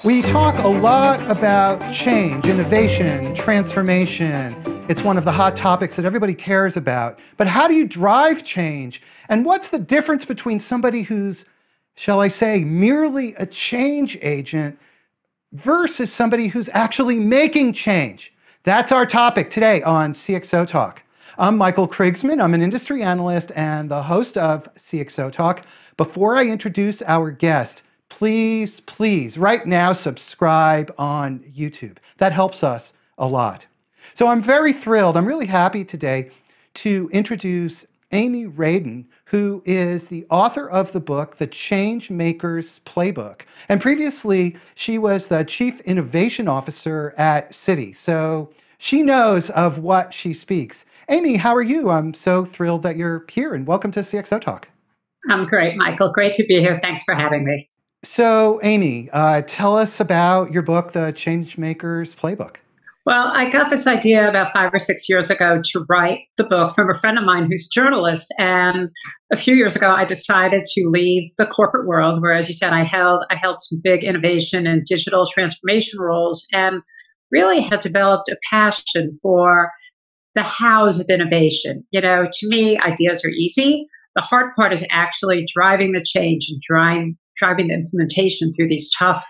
We talk a lot about change, innovation, transformation. It's one of the hot topics that everybody cares about. But how do you drive change? And what's the difference between somebody who's, shall I say, merely a change agent versus somebody who's actually making change? That's our topic today on CXOTalk. I'm Michael Krigsman. I'm an industry analyst and the host of CXOTalk. Before I introduce our guest, please, right now, subscribe on YouTube. That helps us a lot. So I'm very thrilled. I'm really happy today to introduce Amy Radin, who is the author of the book, The Change Maker's Playbook. And previously, she was the Chief Innovation Officer at Citi. So she knows of what she speaks. Amy, how are you? I'm so thrilled that you're here, and welcome to CXOTalk. I'm great, Michael. Great to be here. Thanks for having me. So, Amy, tell us about your book, The Change Maker's Playbook. Well, I got this idea about 5 or 6 years ago to write the book from a friend of mine who's a journalist. And a few years ago, I decided to leave the corporate world, where, as you said, I held some big innovation and digital transformation roles, and really had developed a passion for the hows of innovation. You know, to me, ideas are easy. The hard part is actually driving the change and driving the implementation through these tough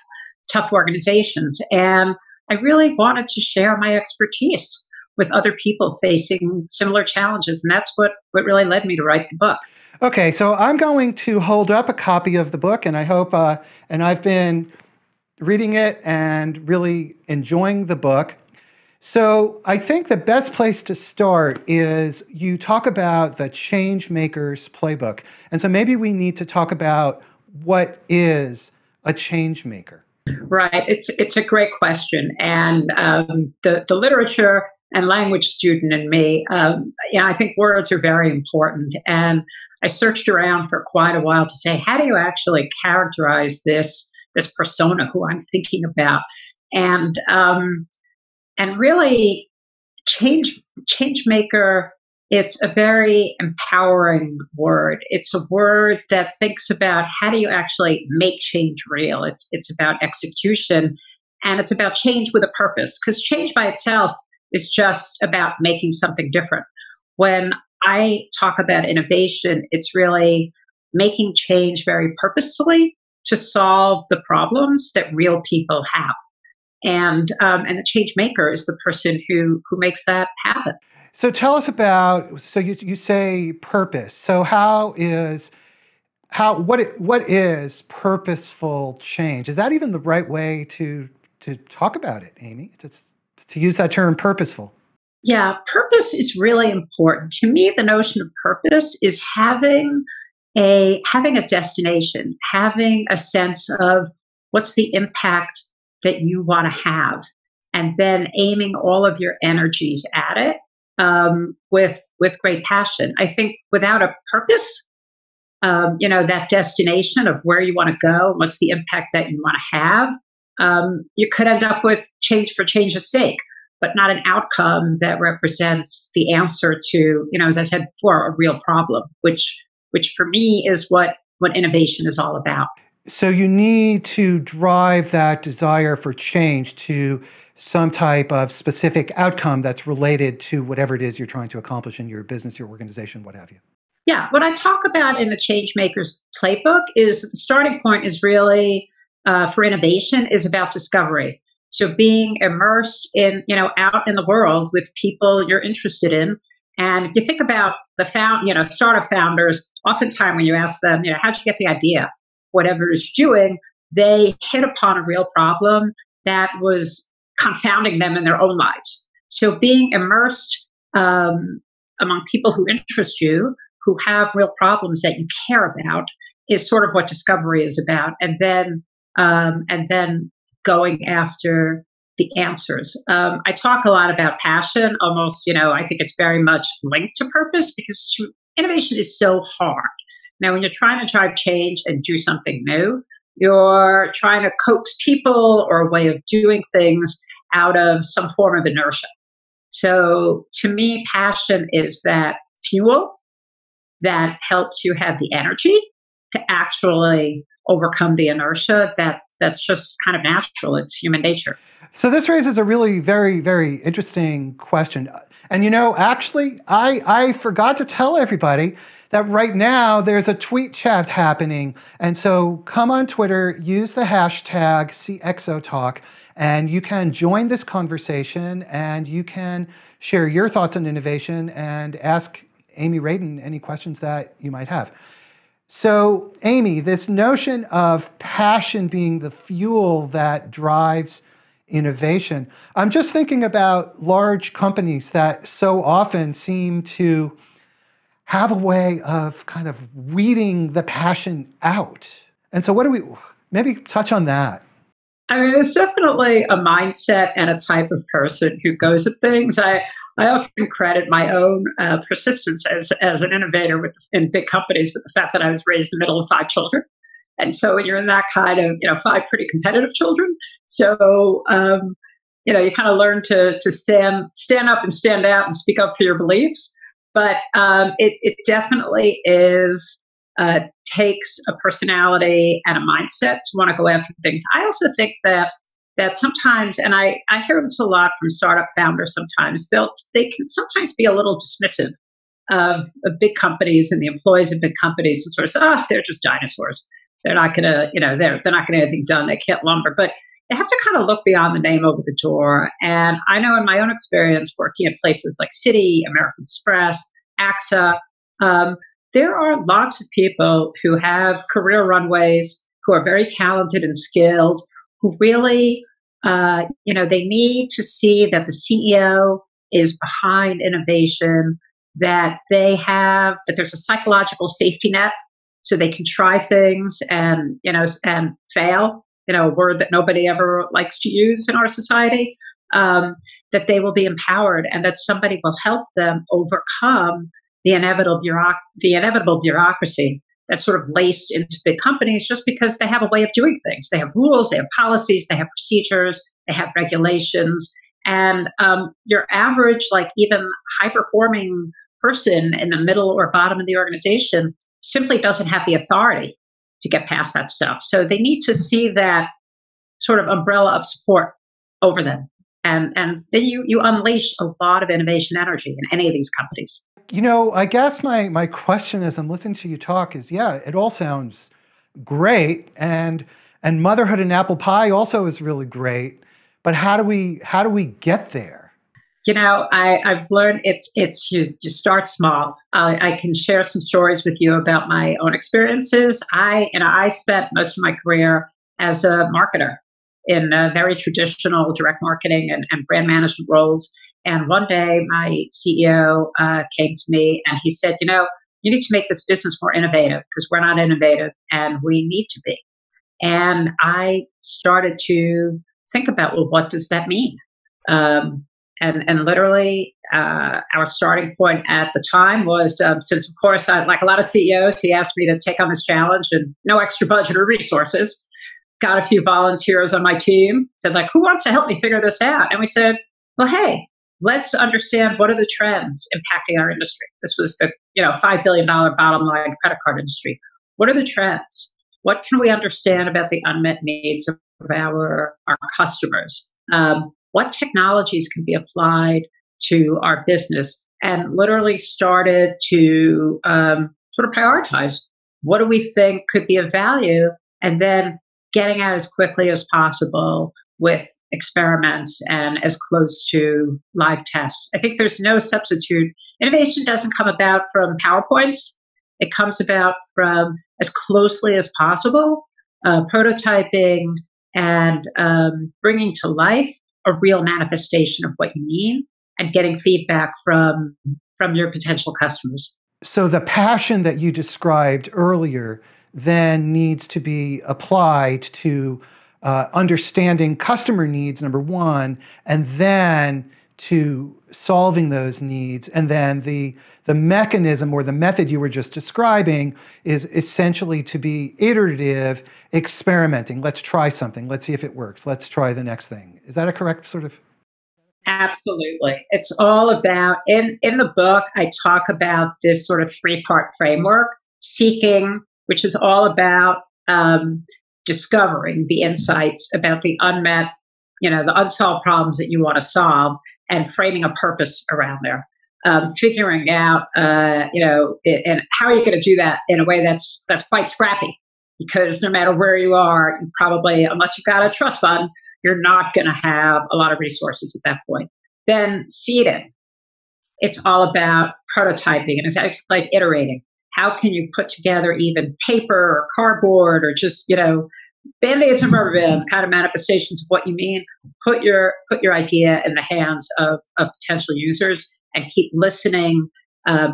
organizations. And I really wanted to share my expertise with other people facing similar challenges. And that's what really led me to write the book. Okay, so I'm going to hold up a copy of the book, and I hope, and I've been reading it and really enjoying the book. So I think the best place to start is you talk about the change maker's playbook. And so maybe we need to talk about what is a change maker. Right. It's a great question. And the literature and language student in me, I think words are very important. And I searched around for quite a while to say, how do you actually characterize this persona who I'm thinking about? And really, change maker, it's a very empowering word. It's a word that thinks about how do you actually make change real. It's about execution, and it's about change with a purpose, because change by itself is just about making something different. When I talk about innovation, it's really making change very purposefully to solve the problems that real people have. And the change maker is the person who makes that happen. So tell us about, so you say purpose. So what is purposeful change? Is that even the right way to talk about it, Amy? To use that term, purposeful. Yeah, purpose is really important. To me, the notion of purpose is having a destination, having a sense of what's the impact that you want to have, and then aiming all of your energies at it with great passion. I think without a purpose, that destination of where you want to go, what's the impact that you want to have, you could end up with change for change's sake, but not an outcome that represents the answer to, as I said before, a real problem, which for me is what innovation is all about. So you need to drive that desire for change to some type of specific outcome that's related to whatever it is you're trying to accomplish in your business, your organization, what have you. Yeah, what I talk about in the Change Maker's Playbook is the starting point is really, for innovation, is about discovery. So being immersed in, out in the world with people you're interested in. And if you think about the startup founders, oftentimes when you ask them, how'd you get the idea? Whatever is doing, they hit upon a real problem that was confounding them in their own lives. So being immersed among people who interest you, who have real problems that you care about, is sort of what discovery is about. And then going after the answers. I talk a lot about passion, almost, I think it's very much linked to purpose, because innovation is so hard. Now, when you're trying to drive change and do something new, you're trying to coax people or a way of doing things out of some form of inertia. So to me, passion is that fuel that helps you have the energy to actually overcome the inertia that That's just kind of natural. It's human nature. So this raises a really very, very interesting question. And actually, I forgot to tell everybody that right now there's a tweet chat happening. And so come on Twitter, use the hashtag CXOTalk, and you can join this conversation and you can share your thoughts on innovation and ask Amy Radin any questions that you might have. So, Amy, this notion of passion being the fuel that drives innovation, I'm just thinking about large companies that so often seem to have a way of kind of weeding the passion out. And so, maybe touch on that? I mean, it's definitely a mindset and a type of person who goes at things. I often credit my own persistence as an innovator in big companies with the fact that I was raised in the middle of 5 children. And so when you're in that kind of, 5 pretty competitive children, so, you kind of learn to stand up and stand out and speak up for your beliefs. But it definitely takes a personality and a mindset to want to go after things. I also think that sometimes, and I hear this a lot from startup founders sometimes, they can sometimes be a little dismissive of big companies and the employees of big companies and sort of say, oh, they're just dinosaurs. They're not going to, they're not going to get anything done. They can't lumber. But you have to kind of look beyond the name over the door. And I know in my own experience working at places like Citi, American Express, AXA, there are lots of people who have career runways, who are very talented and skilled, who really, they need to see that the CEO is behind innovation, that that there's a psychological safety net so they can try things and fail, a word that nobody ever likes to use in our society, that they will be empowered and that somebody will help them overcome the inevitable bureaucracy that's sort of laced into big companies just because they have a way of doing things. They have rules, they have policies, they have procedures, they have regulations. And your average, like even high-performing person in the middle or bottom of the organization simply doesn't have the authority to get past that stuff. So they need to see that sort of umbrella of support over them. And then you unleash a lot of innovation energy in any of these companies. I guess my question as I'm listening to you talk is, yeah, it all sounds great. And motherhood and apple pie also is really great. But how do we get there? I've learned it's you start small. I can share some stories with you about my own experiences. I spent most of my career as a marketer in very traditional direct marketing and brand management roles. And one day my CEO came to me and he said, you need to make this business more innovative because we're not innovative and we need to be. And I started to think about, well, what does that mean? And literally, our starting point at the time was, since of course, like a lot of CEOs, he asked me to take on this challenge and no extra budget or resources. Got a few volunteers on my team, said like, who wants to help me figure this out? And we said, well, hey, let's understand what are the trends impacting our industry. This was the $5 billion bottom line credit card industry. What are the trends? What can we understand about the unmet needs of our customers? What technologies can be applied to our business? And literally started to sort of prioritize what do we think could be of value, and then getting out as quickly as possible with experiments and as close to live tests. I think there's no substitute. Innovation doesn't come about from PowerPoints. It comes about from as closely as possible, prototyping and bringing to life a real manifestation of what you mean and getting feedback from your potential customers. So the passion that you described earlier then needs to be applied to understanding customer needs, number one, and then to solving those needs. And then the mechanism or the method you were just describing is essentially to be iterative, experimenting. Let's try something. Let's see if it works. Let's try the next thing. Is that a correct sort of? Absolutely. It's all about, in the book, I talk about this sort of 3-part framework, seeking, which is all about discovering the insights about the unmet, the unsolved problems that you want to solve, and framing a purpose around there. Figuring out, and how are you going to do that in a way that's quite scrappy? Because no matter where you are, you probably, unless you've got a trust fund, you're not going to have a lot of resources at that point. Then seeding. It's all about prototyping, and it's actually like iterating. How can you put together even paper or cardboard or just, Band-Aids and rubber bands kind of manifestations of what you mean? Put your idea in the hands of potential users and keep listening,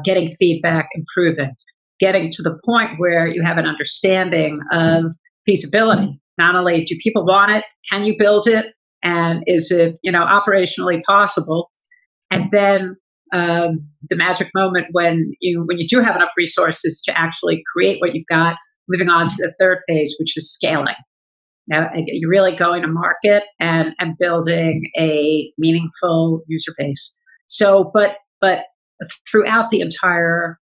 getting feedback, improving, getting to the point where you have an understanding of feasibility. Not only do people want it, can you build it, and is it operationally possible? And then the magic moment when you do have enough resources to actually create what you've got, moving on to the third phase, which is scaling. Now, you're really going to market and building a meaningful user base. So, but throughout the entire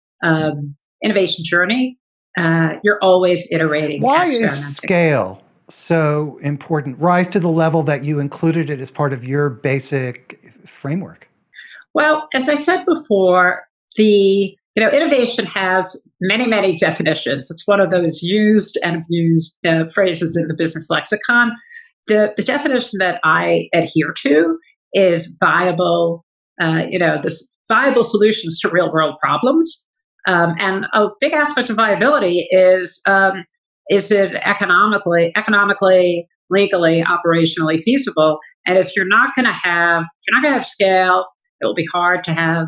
innovation journey, you're always iterating. Why is scale so important? Rise to the level that you included it as part of your basic framework. Well, as I said before, innovation has many, many definitions. It's one of those used and abused phrases in the business lexicon. The definition that I adhere to is viable, viable solutions to real world problems. And a big aspect of viability is it economically, legally, operationally feasible? And if you're not going to have scale, it will be hard to have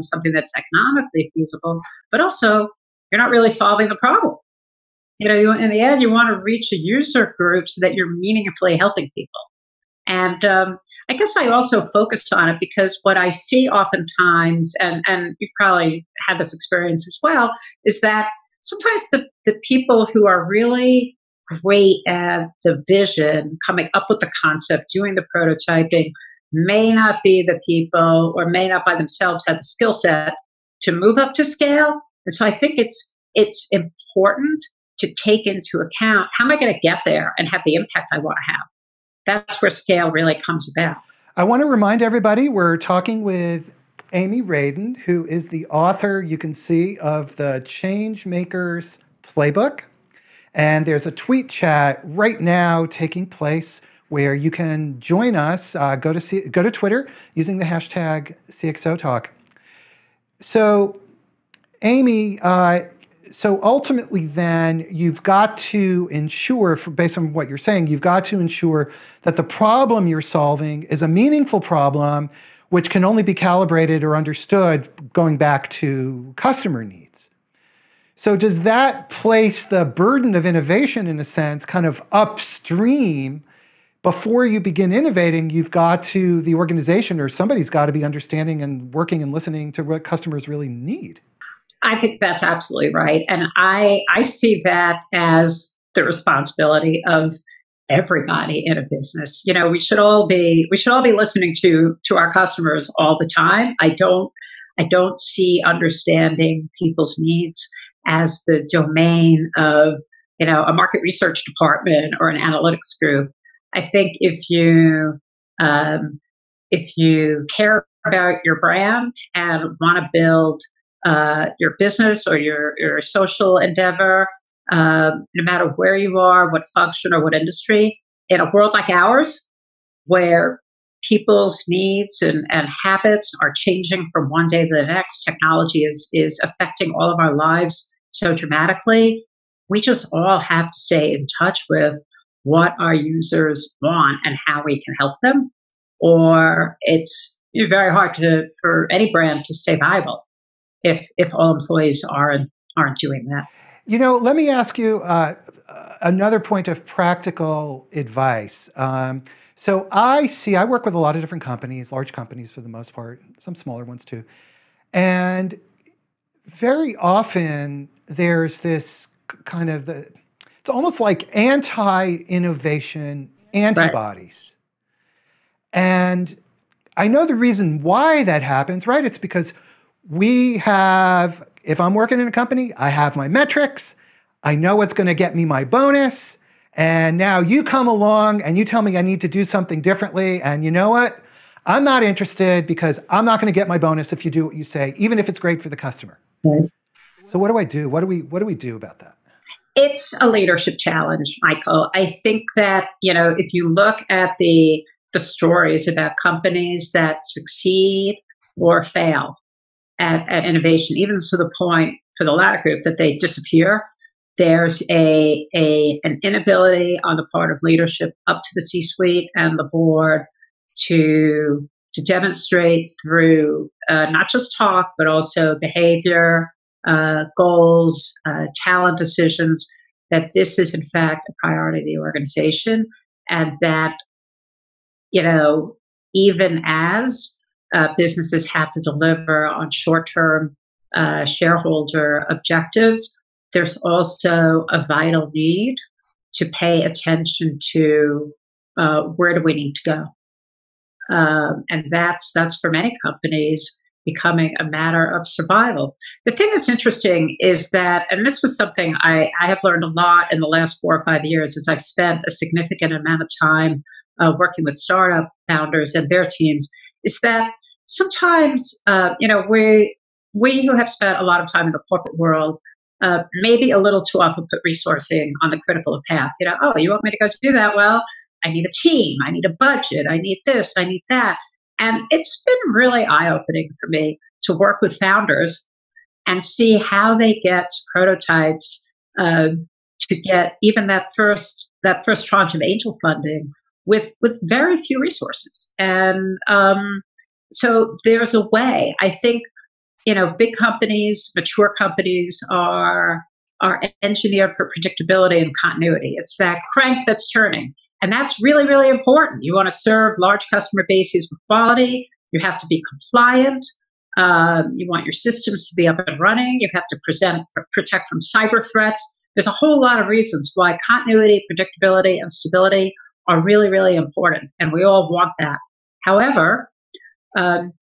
something that's economically feasible, but also you're not really solving the problem. In the end, you want to reach a user group so that you're meaningfully helping people. And I guess I also focused on it because what I see oftentimes, and you've probably had this experience as well, is that sometimes the people who are really great at the vision, coming up with the concept, doing the prototyping, may not be the people, or may not by themselves have the skill set to move up to scale. And so I think it's important to take into account, how am I going to get there and have the impact I want to have? That's where scale really comes about. I want to remind everybody we're talking with Amy Radin, who is the author, you can see, of the Changemakers Playbook. And there's a tweet chat right now taking place where you can join us. Go to Twitter using the hashtag CXOTalk. So, Amy, so ultimately then you've got to ensure, based on what you're saying, you've got to ensure that the problem you're solving is a meaningful problem which can only be calibrated or understood going back to customer needs. So does that place the burden of innovation, in a sense, kind of upstream? Before you begin innovating, you've got to, the organization or somebody's got to be understanding and working and listening to what customers really need. I think that's absolutely right. And I see that as the responsibility of everybody in a business. We should all be listening to our customers all the time. I don't see understanding people's needs as the domain of, a market research department or an analytics group. I think if you care about your brand and want to build your business or your social endeavor, no matter where you are, what function or what industry, in a world like ours, where people's needs and habits are changing from one day to the next, technology is affecting all of our lives so dramatically, we just all have to stay in touch with what our users want and how we can help them, or it's very hard for any brand to stay viable if all employees aren't doing that. Let me ask you another point of practical advice. So I work with a lot of different companies, large companies for the most part, some smaller ones too. And very often there's this kind of it's almost like anti-innovation antibodies. Right. And I know the reason why that happens, right? It's because if I'm working in a company, I have my metrics, I know what's going to get me my bonus, And now you come along and you tell me I need to do something differently. And you know what? I'm not interested because I'm not going to get my bonus if you do what you say, even if it's great for the customer. Right. So what do I do? What do we do about that? It's a leadership challenge, Michael. I think that, if you look at the stories about companies that succeed or fail at innovation, even to the point for the latter group that they disappear, there's an inability on the part of leadership up to the C-suite and the board to demonstrate through not just talk, but also behavior, goals, talent decisions, that this is in fact a priority of the organization, and that, even as businesses have to deliver on short-term shareholder objectives, there's also a vital need to pay attention to where do we need to go. And that's for many companies becoming a matter of survival. The thing that's interesting is that, and this was something I have learned a lot in the last 4 or 5 years, as I've spent a significant amount of time working with startup founders and their teams, is that sometimes, we who have spent a lot of time in the corporate world maybe a little too often put resourcing on the critical path. Oh, you want me to go do that? Well, I need a team, I need a budget, I need this, I need that. And it's been really eye-opening for me to work with founders and see how they get prototypes to get even that first tranche of angel funding with very few resources. And so there's a way. I think, big companies, mature companies are engineered for predictability and continuity. It's that crank that's turning. And that's really, really important. You want to serve large customer bases with quality. You have to be compliant. You want your systems to be up and running. You have to protect from cyber threats. There's a whole lot of reasons why continuity, predictability, and stability are really, really important. And we all want that. However,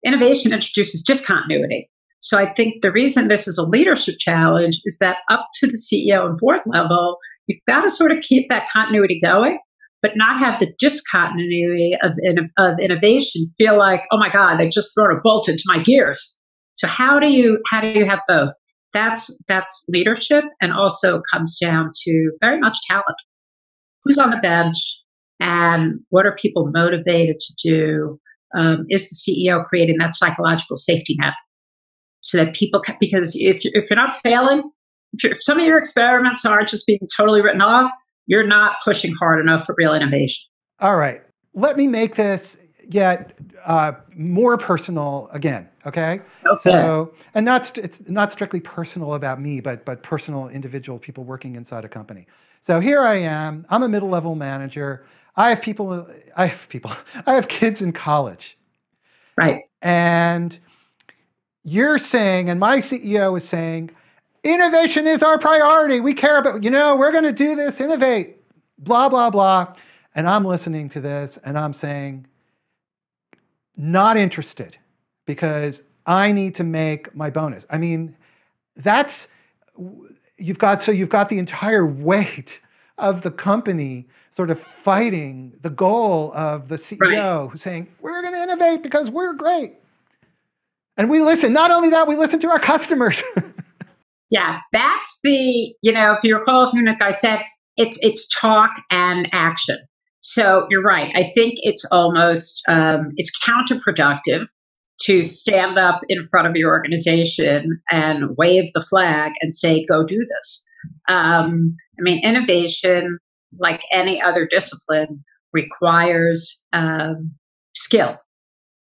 innovation introduces discontinuity. So I think the reason this is a leadership challenge is that up to the CEO and board level, you've got to sort of keep that continuity going, but not have the discontinuity of innovation feel like, oh my God, they just sort of bolted to my gears. So how do you have both? That's leadership, and also comes down to very much talent. Who's on the bench, and what are people motivated to do? Is the CEO creating that psychological safety net so that people can, because if you're not failing, if some of your experiments aren't just being totally written off, you're not pushing hard enough for real innovation. All right. Let me make this yet more personal again, okay? Okay. So, and it's not strictly personal about me, but personal individual people working inside a company. So here I am. I'm a middle-level manager. I have kids in college. Right. And you're saying, and my CEO is saying, innovation is our priority. We care about, we're going to do this, innovate, blah, blah, blah. And I'm listening to this and I'm saying, not interested because I need to make my bonus. I mean, you've got the entire weight of the company sort of fighting the goal of the CEO who's saying, we're going to innovate because we're great. And we listen. Not only that, we listen to our customers. Yeah, that's if you recall, like I said, it's talk and action. So you're right. I think it's almost, it's counterproductive to stand up in front of your organization and wave the flag and say, go do this. Innovation, like any other discipline, requires skill,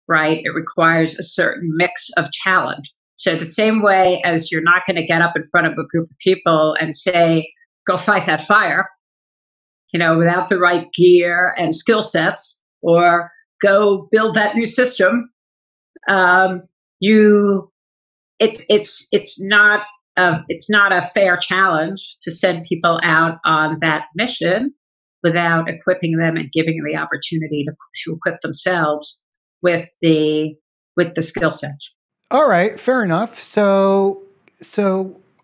right? It requires a certain mix of talent. So the same way as you're not going to get up in front of a group of people and say, go fight that fire, without the right gear and skill sets, or go build that new system, it's not a fair challenge to send people out on that mission without equipping them and giving them the opportunity to equip themselves with the skill sets. All right, fair enough. So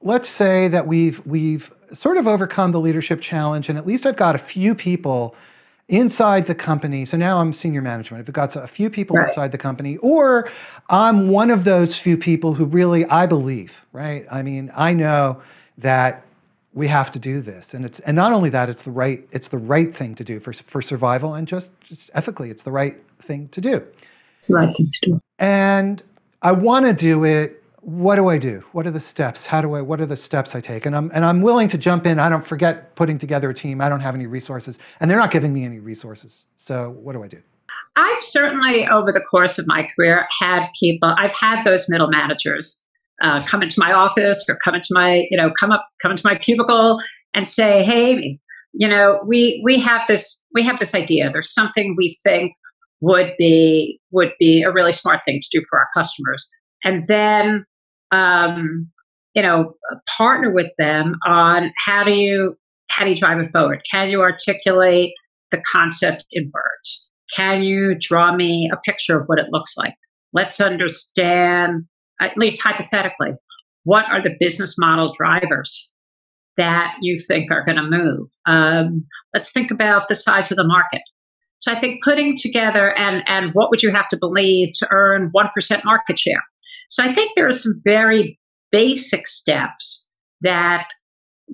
let's say that we've sort of overcome the leadership challenge, and at least I've got a few people inside the company. So now I'm senior management. I've got a few people Right. inside the company, or I'm one of those few people who really, I believe, right? I mean, I know that we have to do this, and not only that, it's the right thing to do for survival, and just ethically, it's the right thing to do. It's the right thing to do. And I want to do it. What do I do? What are the steps? What are the steps I take? And I'm willing to jump in. I don't forget putting together a team. I don't have any resources, and they're not giving me any resources. So what do I do? I've certainly, over the course of my career, I've had those middle managers come into my office or come into my cubicle and say, "Hey, we have this idea. There's something we think would be a really smart thing to do for our customers," and then partner with them on how do you drive it forward? Can you articulate the concept in words? Can you draw me a picture of what it looks like? Let's understand, at least hypothetically, what are the business model drivers that you think are going to move? Let's think about the size of the market. So I think putting together and what would you have to believe to earn 1% market share? So I think there are some very basic steps that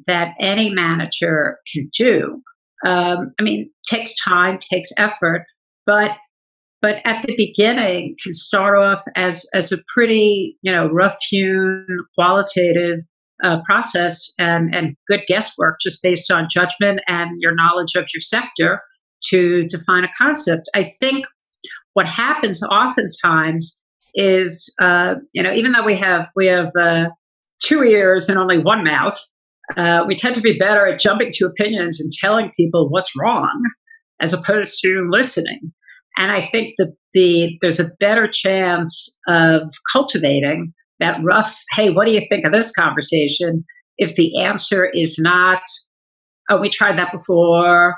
any manager can do. Takes time, takes effort, but at the beginning can start off as a pretty rough-hewn qualitative process and good guesswork just based on judgment and your knowledge of your sector to define a concept. I think what happens oftentimes is, even though we have 2 ears and only one mouth, we tend to be better at jumping to opinions and telling people what's wrong as opposed to listening. And I think there's a better chance of cultivating that rough, "Hey, what do you think of this conversation?" if the answer is not, "Oh, we tried that before.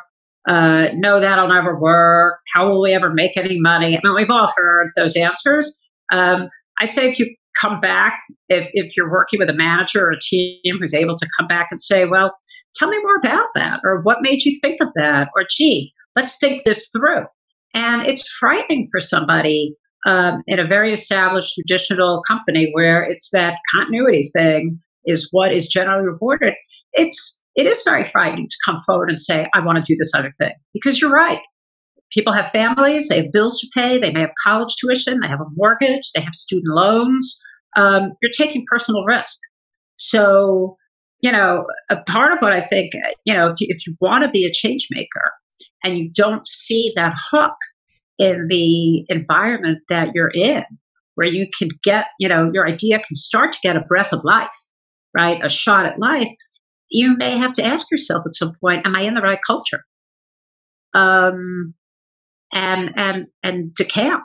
No, that'll never work. How will we ever make any money?" I mean, we've all heard those answers. I say if you come back, if you're working with a manager or a team who's able to come back and say, "Well, tell me more about that," or "What made you think of that?" or "Gee, let's think this through." And it's frightening for somebody in a very established traditional company where it's that continuity thing is what is generally rewarded. It is very frightening to come forward and say, "I want to do this other thing," because you're right. People have families, they have bills to pay, they may have college tuition, they have a mortgage, they have student loans. You're taking personal risk. So, a part of what I think, if you want to be a change maker and you don't see that hook in the environment that you're in, where you can get, your idea can start to get a breath of life, right? A shot at life. You may have to ask yourself at some point, am I in the right culture? And decamp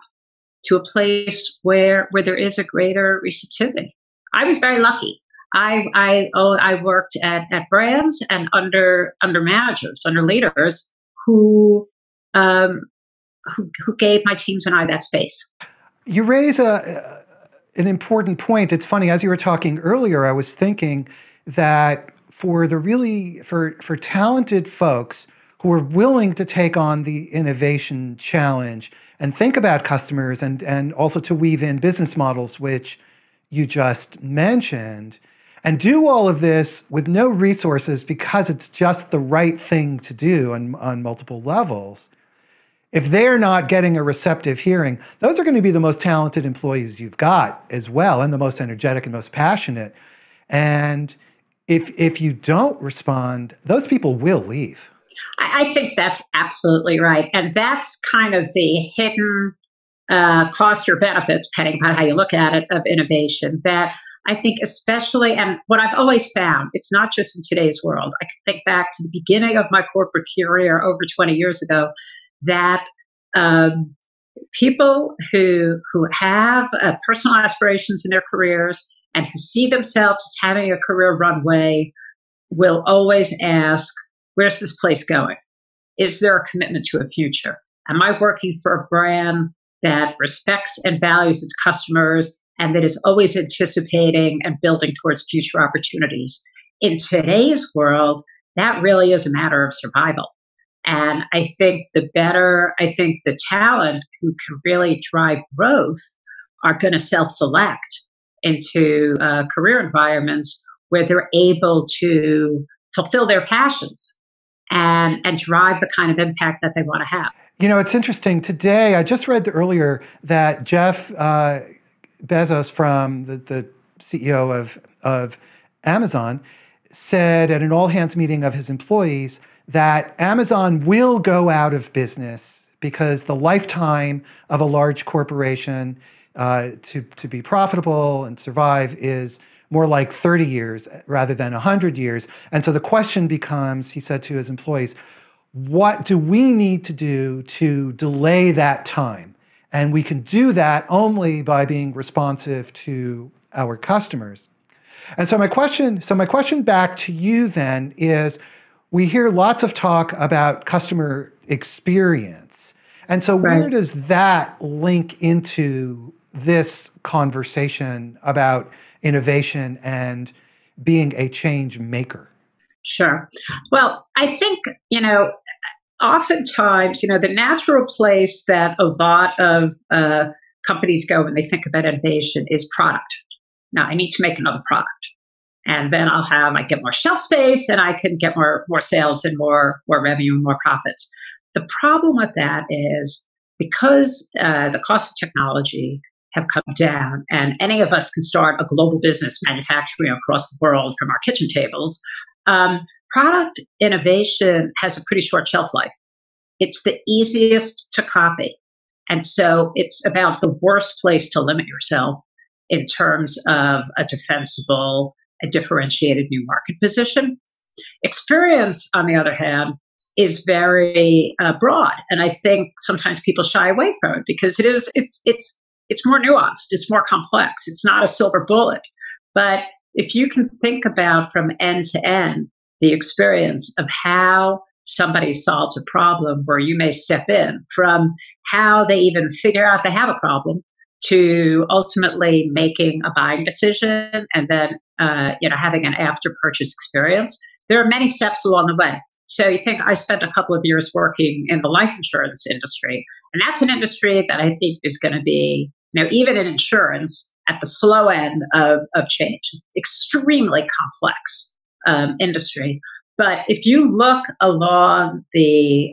to a place where there is a greater receptivity. I was very lucky. I worked at brands and under managers, under leaders who gave my teams and I that space. You raise an important point. It's funny, as you were talking earlier, I was thinking that for talented folks who are willing to take on the innovation challenge and think about customers and also to weave in business models, which you just mentioned, and do all of this with no resources because it's just the right thing to do on multiple levels. If they're not getting a receptive hearing, those are going to be the most talented employees you've got as well, and the most energetic and most passionate. And if you don't respond, those people will leave. I think that's absolutely right. And that's kind of the hidden cost or benefits, depending on how you look at it, of innovation. That I think especially, and what I've always found, it's not just in today's world. I can think back to the beginning of my corporate career over 20 years ago, that people who have personal aspirations in their careers and who see themselves as having a career runway will always ask, where's this place going? Is there a commitment to a future? Am I working for a brand that respects and values its customers and that is always anticipating and building towards future opportunities? in today's world, that really is a matter of survival. And I think the talent who can really drive growth are going to self-select into career environments where they're able to fulfill their passions and drive the kind of impact that they want to have. It's interesting. Today, I just read earlier that Jeff Bezos, from the CEO of Amazon, said at an all-hands meeting of his employees that Amazon will go out of business because the lifetime of a large corporation to be profitable and survive is more like 30 years rather than 100 years. And so the question becomes, he said to his employees, what do we need to do to delay that time? And we can do that only by being responsive to our customers. And so my question back to you then is, we hear lots of talk about customer experience. And so where does that link into this conversation about innovation and being a change maker? Sure. Well, I think, oftentimes, the natural place that a lot of companies go when they think about innovation is product. Now, I need to make another product. And then I get more shelf space and I can get more sales and more revenue and more profits. The problem with that is because the cost of technology have come down and any of us can start a global business manufacturing across the world from our kitchen tables, product innovation has a pretty short shelf life. It's the easiest to copy. And so it's about the worst place to limit yourself in terms of a defensible, a differentiated new market position. Experience, on the other hand, is very broad, and I think sometimes people shy away from it because it's more nuanced, it's more complex. It's not a silver bullet, but if you can think about from end to end the experience of how somebody solves a problem, where you may step in from how they even figure out they have a problem to ultimately making a buying decision and then having an after purchase experience. There are many steps along the way. So you think I spent a couple of years working in the life insurance industry, and that's an industry that I think is going to be, even in insurance, at the slow end of change. It's extremely complex industry. But if you look along the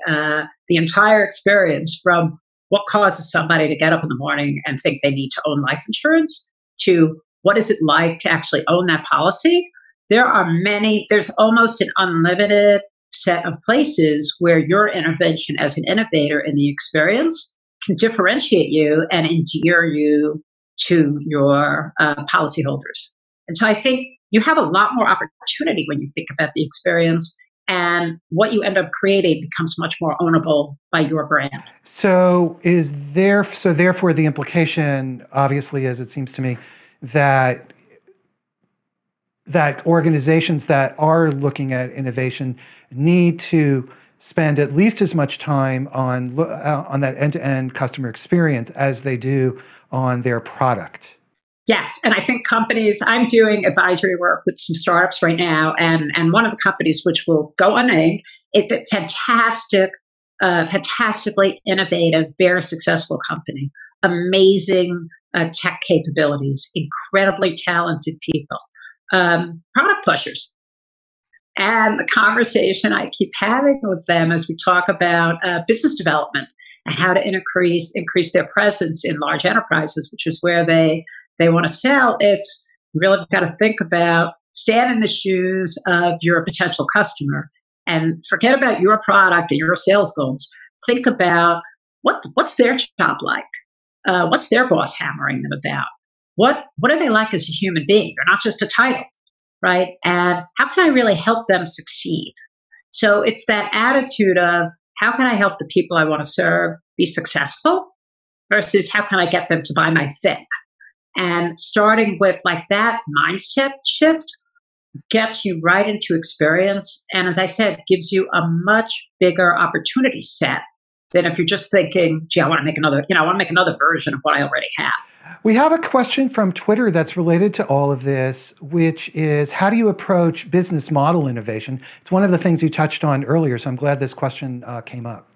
entire experience from what causes somebody to get up in the morning and think they need to own life insurance to what is it like to actually own that policy, there's almost an unlimited set of places where your intervention as an innovator in the experience can differentiate you and endear you to your policyholders. And so I think you have a lot more opportunity when you think about the experience, and what you end up creating becomes much more ownable by your brand. So therefore the implication, obviously, as it seems to me, that organizations that are looking at innovation need to spend at least as much time on that end-to-end customer experience as they do on their product. Yes, and I think companies, I'm doing advisory work with some startups right now, and one of the companies, which will go unnamed, it's a fantastically innovative, very successful company, amazing tech capabilities, incredibly talented people, product pushers. And the conversation I keep having with them as we talk about business development and how to increase their presence in large enterprises, which is where they want to sell. It's really got to think about, stand in the shoes of your potential customer and forget about your product and your sales goals. Think about what's their job like? What's their boss hammering them about? What are they like as a human being? They're not just a title, right? And how can I really help them succeed? So it's that attitude of, how can I help the people I want to serve be successful versus how can I get them to buy my thing? And starting with like that mindset shift gets you right into experience. And as I said, gives you a much bigger opportunity set than if you're just thinking, gee, I want to make another version of what I already have. We have a question from Twitter that's related to all of this, which is how do you approach business model innovation? It's one of the things you touched on earlier, so I'm glad this question came up.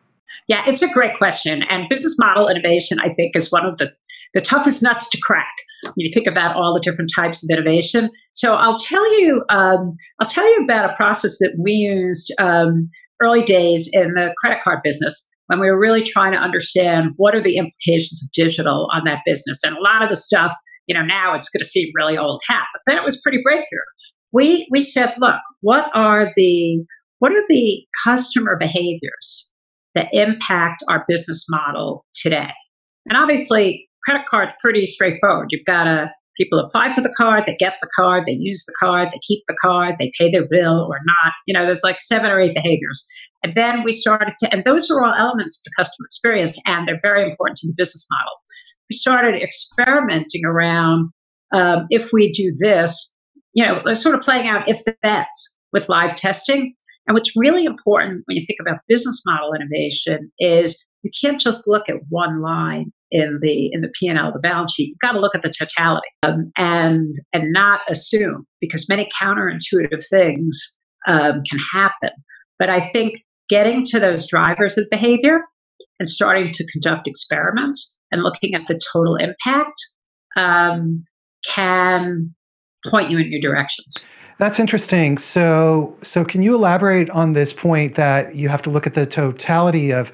Yeah, it's a great question. And business model innovation, I think, is one of the toughest nuts to crack when you think about all the different types of innovation. So I'll tell you about a process that we used early days in the credit card business when we were really trying to understand what are the implications of digital on that business. And a lot of the stuff, now it's going to seem really old hat, but then it was pretty breakthrough. We said, look, what are the customer behaviors that impact our business model today? And obviously, credit card, pretty straightforward. You've got people apply for the card, they get the card, they use the card, they keep the card, they pay their bill or not. There's like 7 or 8 behaviors. And then we started and those are all elements of the customer experience, and they're very important to the business model. We started experimenting around if we do this, sort of playing out if the bets with live testing. And what's really important when you think about business model innovation is you can't just look at one line in the P&L, the balance sheet. You've got to look at the totality and not assume, because many counterintuitive things can happen. But I think getting to those drivers of behavior and starting to conduct experiments and looking at the total impact can point you in new directions. That's interesting. So can you elaborate on this point that you have to look at the totality of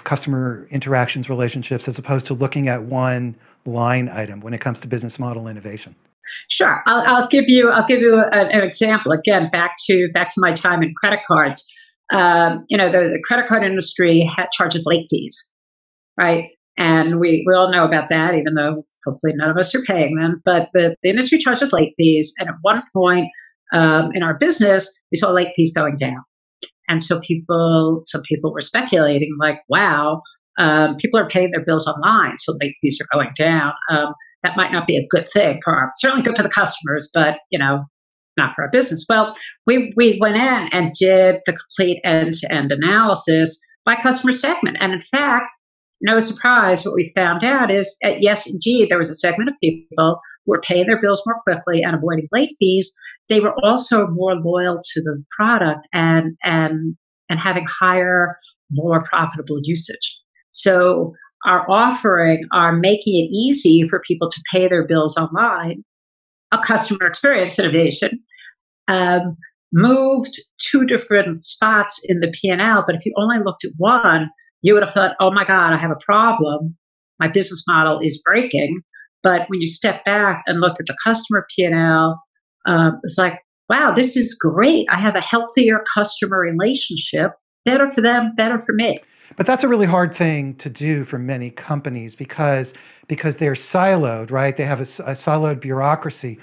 customer interactions, relationships, as opposed to looking at one line item when it comes to business model innovation? Sure. I'll give you an example. Again, back to my time in credit cards. The credit card industry charges late fees, right? And we all know about that, even though hopefully none of us are paying them. But the industry charges late fees. And at one point in our business, we saw late fees going down. And so some people were speculating like, wow, people are paying their bills online, so late fees are going down. That might not be a good thing certainly good for the customers, but, not for our business. Well, we went in and did the complete end-to-end analysis by customer segment. And in fact, no surprise, what we found out is, yes, indeed, there was a segment of people who were paying their bills more quickly and avoiding late fees. They were also more loyal to the product and having higher, more profitable usage. So our offering are making it easy for people to pay their bills online. A customer experience innovation moved 2 different spots in the P&L. But if you only looked at one, you would have thought, oh my God, I have a problem. My business model is breaking. But when you step back and look at the customer P&L, it's like, wow, this is great. I have a healthier customer relationship. Better for them, better for me. But that's a really hard thing to do for many companies because they're siloed, right? They have a siloed bureaucracy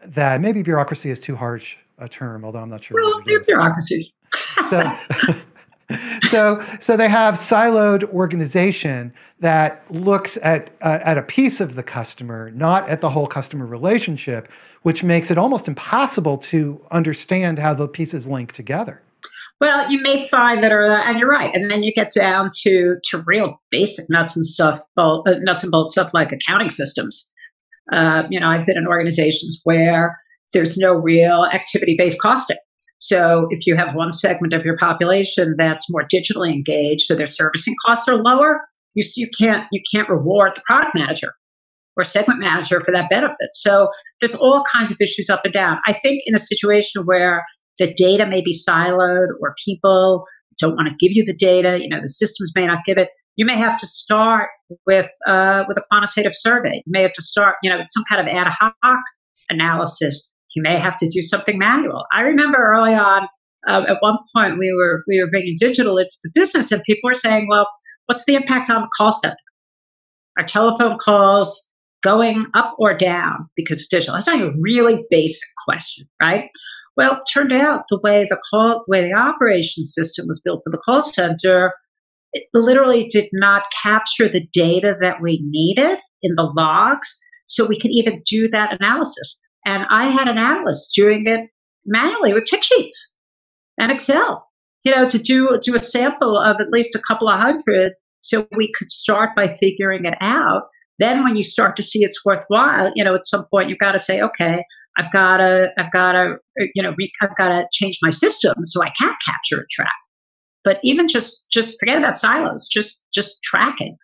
that maybe bureaucracy is too harsh a term, although I'm not sure. Well, they're bureaucracies. So they have siloed organization that looks at a piece of the customer, not at the whole customer relationship, which makes it almost impossible to understand how the pieces link together. Well, you may find that, and you're right. And then you get down to real basic nuts and bolts stuff like accounting systems. I've been in organizations where there's no real activity-based costing. So if you have one segment of your population that's more digitally engaged, so their servicing costs are lower, you can't reward the product manager or segment manager for that benefit. So there's all kinds of issues up and down. I think in a situation where the data may be siloed or people don't want to give you the data, the systems may not give it, you may have to start with a quantitative survey. You may have to start, with some kind of ad hoc analysis. You may have to do something manual. I remember early on, at one point, we were bringing digital into the business, and people were saying, "Well, what's the impact on the call center? Are telephone calls going up or down because of digital?" That's not a really basic question, right? Well, it turned out the way the operation system was built for the call center, it literally did not capture the data that we needed in the logs, so we could even do that analysis. And I had an analyst doing it manually with tick sheets and Excel, to do a sample of at least a couple of hundred, so we could start by figuring it out. Then when you start to see it's worthwhile, at some point you've got to say, okay, I've got to, I've got to change my system so I can capture and track. But even just forget about silos. Just tracking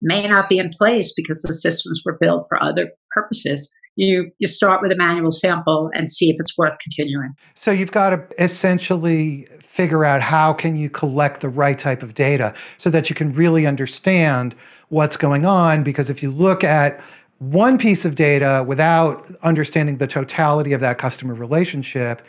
may not be in place because the systems were built for other purposes. You start with a manual sample and see if it's worth continuing. So you've got to essentially figure out how can you collect the right type of data so that you can really understand what's going on. Because if you look at one piece of data without understanding the totality of that customer relationship,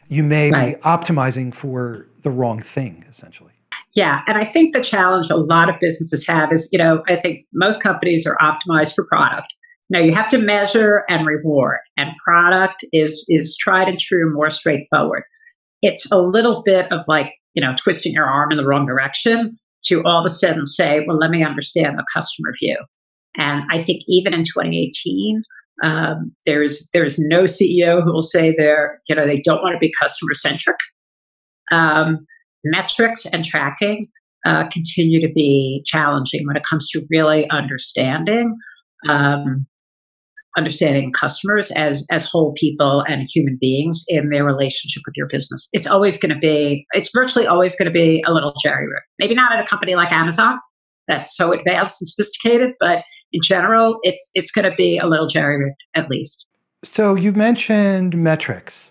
you may be optimizing for the wrong thing, essentially. Yeah. And I think the challenge a lot of businesses have is, I think most companies are optimized for product. Now you have to measure and reward, and product is tried and true, more straightforward. It's a little bit of like, twisting your arm in the wrong direction to all of a sudden say, well, let me understand the customer view. And I think even in 2018, there's no CEO who will say they don't want to be customer centric. Metrics and tracking continue to be challenging when it comes to really understanding customers as whole people and human beings in their relationship with your business. It's virtually always going to be a little jerry-rigged. Maybe not at a company like Amazon that's so advanced and sophisticated, but in general, it's going to be a little jerry-rigged at least. So you've mentioned metrics.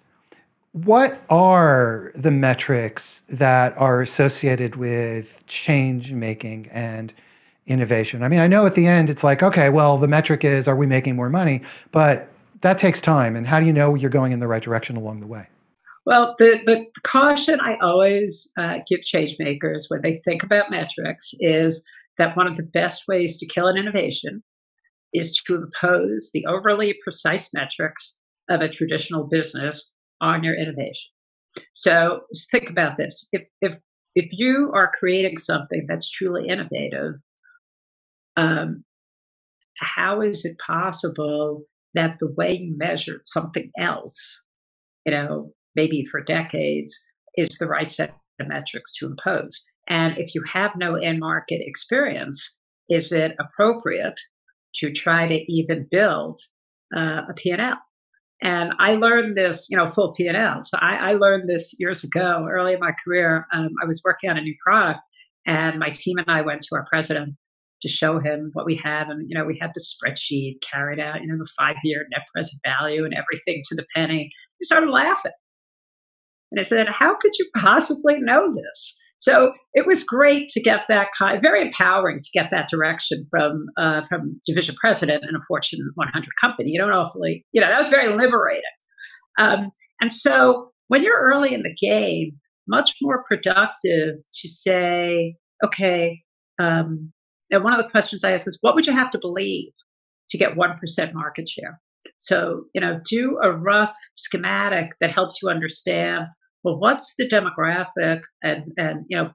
What are the metrics that are associated with change making and innovation? I mean, I know at the end it's like, okay, well, the metric is, are we making more money? But that takes time. And how do you know you're going in the right direction along the way? Well, the caution I always give change makers when they think about metrics is that one of the best ways to kill an innovation is to impose the overly precise metrics of a traditional business on your innovation. So just think about this. If you are creating something that's truly innovative, how is it possible that the way you measured something else, maybe for decades, is the right set of metrics to impose? And if you have no end market experience, is it appropriate to try to even build a P&L? And I learned this, full P&L. So I learned this years ago, early in my career. I was working on a new product, and my team and I went to our president to show him what we had. And, we had the spreadsheet carried out, the 5-year net present value and everything to the penny. He started laughing. And I said, how could you possibly know this? So it was great to get that very empowering to get that direction from division president in a Fortune 100 company. You don't awfully, that was very liberating. And so when you're early in the game, much more productive to say, okay, and one of the questions I ask is, what would you have to believe to get 1% market share? So, do a rough schematic that helps you understand, well, what's the demographic and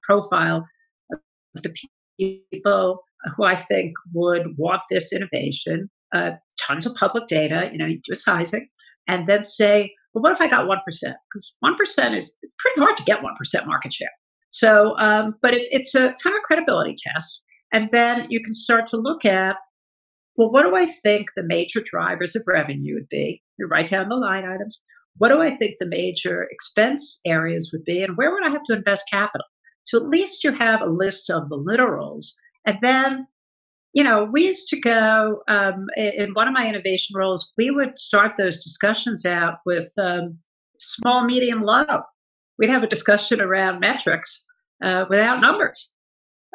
profile of the people who I think would want this innovation? Tons of public data, you do a sizing, and then say, well, what if I got 1%? Because 1% is pretty hard to get 1% market share. So, but it's a kind of credibility test. And then you can start to look at, well, what do I think the major drivers of revenue would be? You write down the line items. What do I think the major expense areas would be? And where would I have to invest capital? So at least you have a list of the literals. And then, we used to go, in one of my innovation roles, we would start those discussions out with small, medium, low. We'd have a discussion around metrics without numbers.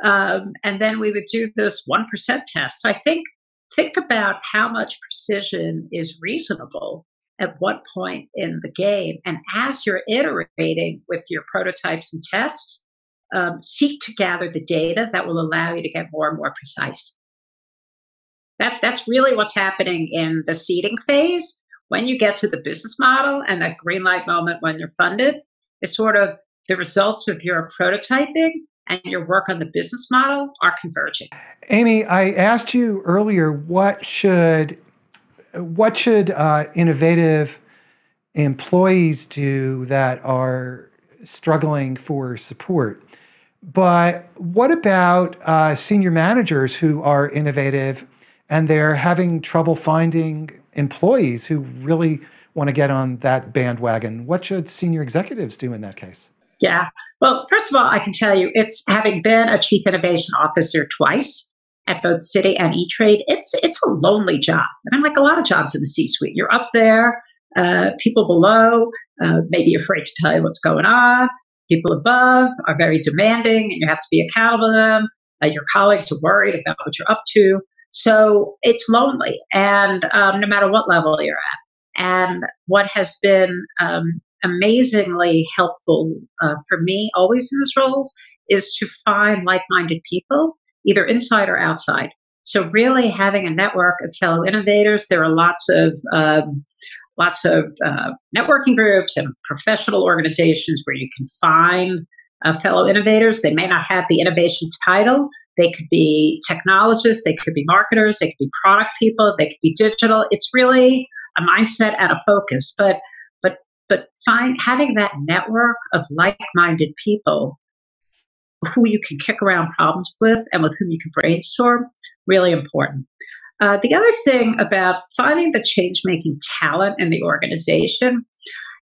And then we would do this 1% test. So I think about how much precision is reasonable at what point in the game. And as you're iterating with your prototypes and tests, seek to gather the data that will allow you to get more and more precise. That's really what's happening in the seeding phase. When you get to the business model and that green light moment when you're funded, it's sort of the results of your prototyping and your work on the business model are converging. Amy, I asked you earlier, what should innovative employees do that are struggling for support? But what about senior managers who are innovative and they're having trouble finding employees who really want to get on that bandwagon? What should senior executives do in that case? Yeah. Well, first of all, I can tell you, it's having been a chief innovation officer twice at both Citi and E-Trade. It's a lonely job, and I'm like a lot of jobs in the C-suite. You're up there, people below may be afraid to tell you what's going on. People above are very demanding, and you have to be accountable to them. Your colleagues are worried about what you're up to, so it's lonely, and no matter what level you're at. And what has been amazingly helpful for me always in these roles is to find like-minded people, either inside or outside. So really having a network of fellow innovators. There are lots of networking groups and professional organizations where you can find fellow innovators. They may not have the innovation title. They could be technologists, they could be marketers, they could be product people, they could be digital. It's really a mindset and a focus. But having that network of like-minded people who you can kick around problems with and with whom you can brainstorm, really important. The other thing about finding the change-making talent in the organization,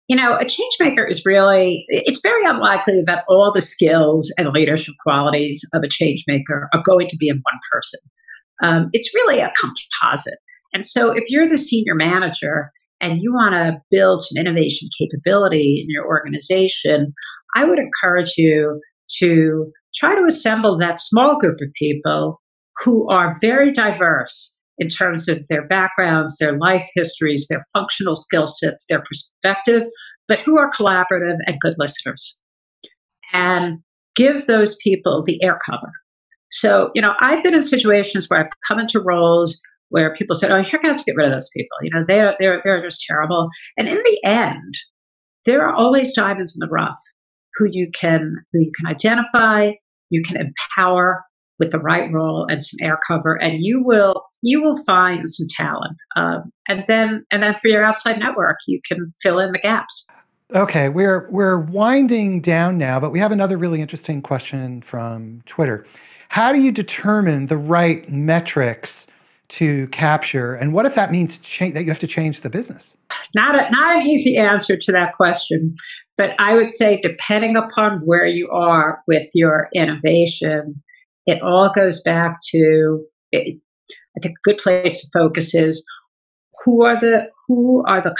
a change maker is it's very unlikely that all the skills and leadership qualities of a change maker are going to be in one person. It's really a composite. And so if you're the senior manager and you want to build some innovation capability in your organization, I would encourage you to try to assemble that small group of people who are very diverse in terms of their backgrounds, their life histories, their functional skill sets, their perspectives, but who are collaborative and good listeners. And give those people the air cover. So, I've been in situations where I've come into roles where people said, "Oh, you're going to have to get rid of those people. They're just terrible." And in the end, there are always diamonds in the rough who you can identify, you can empower with the right role and some air cover, and you will find some talent. And then for your outside network, you can fill in the gaps. Okay, we're winding down now, but we have another really interesting question from Twitter. How do you determine the right metrics to capture, and what if that means that you have to change the business? Not an easy answer to that question, but I would say depending upon where you are with your innovation, it all goes back to, I think a good place to focus is who are the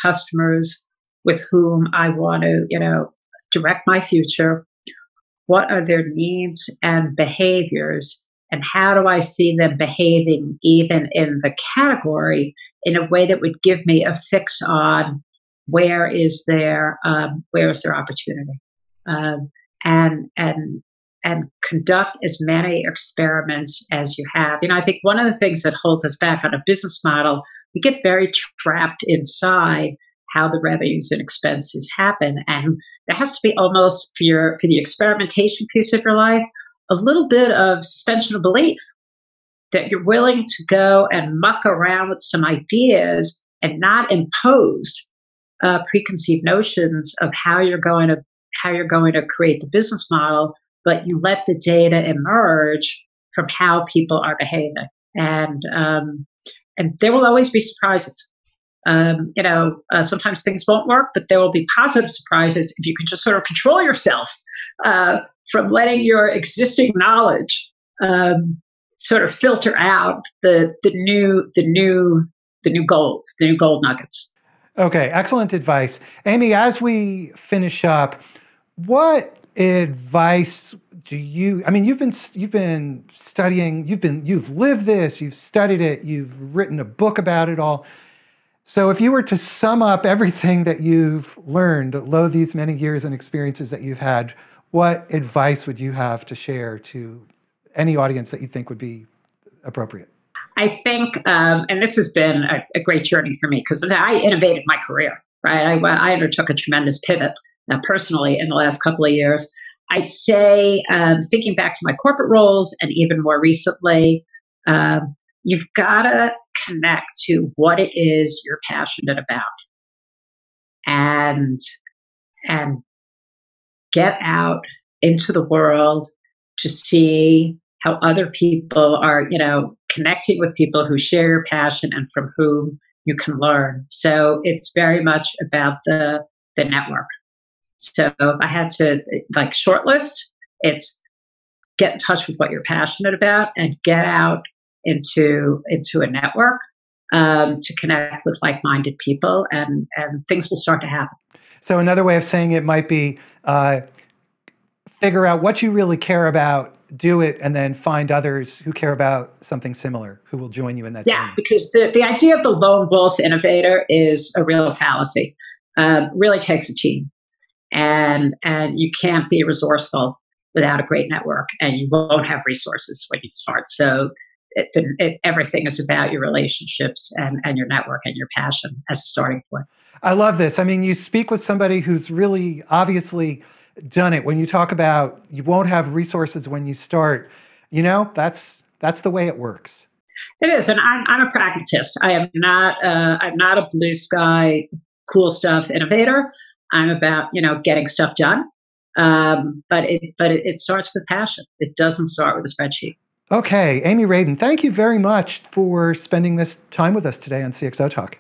customers with whom I want to, direct my future? What are their needs and behaviors? And how do I see them behaving even in the category in a way that would give me a fix on where is their opportunity? And conduct as many experiments as you have. I think one of the things that holds us back on a business model, we get very trapped inside how the revenues and expenses happen. And there has to be almost for the experimentation piece of your life, a little bit of suspension of belief that you're willing to go and muck around with some ideas and not impose preconceived notions of how you're going to create the business model, but you let the data emerge from how people are behaving. And there will always be surprises. Sometimes things won't work, but there will be positive surprises if you can just sort of control yourself from letting your existing knowledge sort of filter out the new gold nuggets. Okay, excellent advice. Amy, as we finish up, what advice do you, you've been studying, you've lived this, you've studied it, you've written a book about it all. So if you were to sum up everything that you've learned, these many years and experiences that you've had, what advice would you have to share to any audience that you think would be appropriate? I think, and this has been a great journey for me because I innovated my career, right? I undertook a tremendous pivot personally in the last couple of years. I'd say, thinking back to my corporate roles and even more recently, you've got to connect to what it is you're passionate about and get out into the world to see how other people are, connecting with people who share your passion and from whom you can learn. So it's very much about the network. So if I had to shortlist, it's get in touch with what you're passionate about and get out into a network to connect with like-minded people, and things will start to happen. So another way of saying it might be figure out what you really care about, do it, and then find others who care about something similar who will join you in that journey. Because the idea of the lone wolf innovator is a real fallacy. Really takes a team, and you can't be resourceful without a great network, and you won't have resources when you start. So everything is about your relationships and your network and your passion as a starting point. I love this. I mean, you speak with somebody who's really obviously done it. When you talk about you won't have resources when you start, that's the way it works. It is, and I'm a pragmatist. I'm not a blue sky, cool stuff innovator. I'm about getting stuff done. But it starts with passion. It doesn't start with a spreadsheet. Okay, Amy Radin, thank you very much for spending this time with us today on CXOTalk.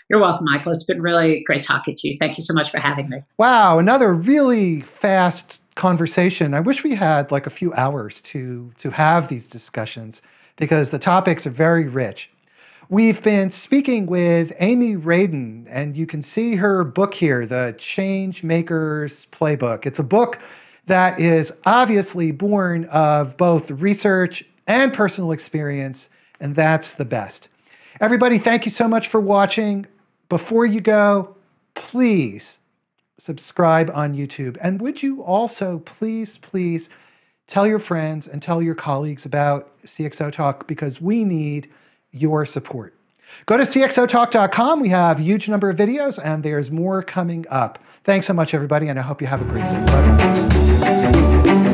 You're welcome, Michael. It's been really great talking to you. Thank you so much for having me. Wow, another really fast conversation. I wish we had a few hours to have these discussions because the topics are very rich. We've been speaking with Amy Radin, and you can see her book here, The Change Maker's Playbook. It's a book that is obviously born of both research and personal experience, and that's the best. Everybody, thank you so much for watching. Before you go, please subscribe on YouTube. And would you also please tell your friends and tell your colleagues about CXOTalk, because we need your support. Go to cxotalk.com. We have a huge number of videos, and there's more coming up. Thanks so much, everybody, and I hope you have a great day. Bye-bye.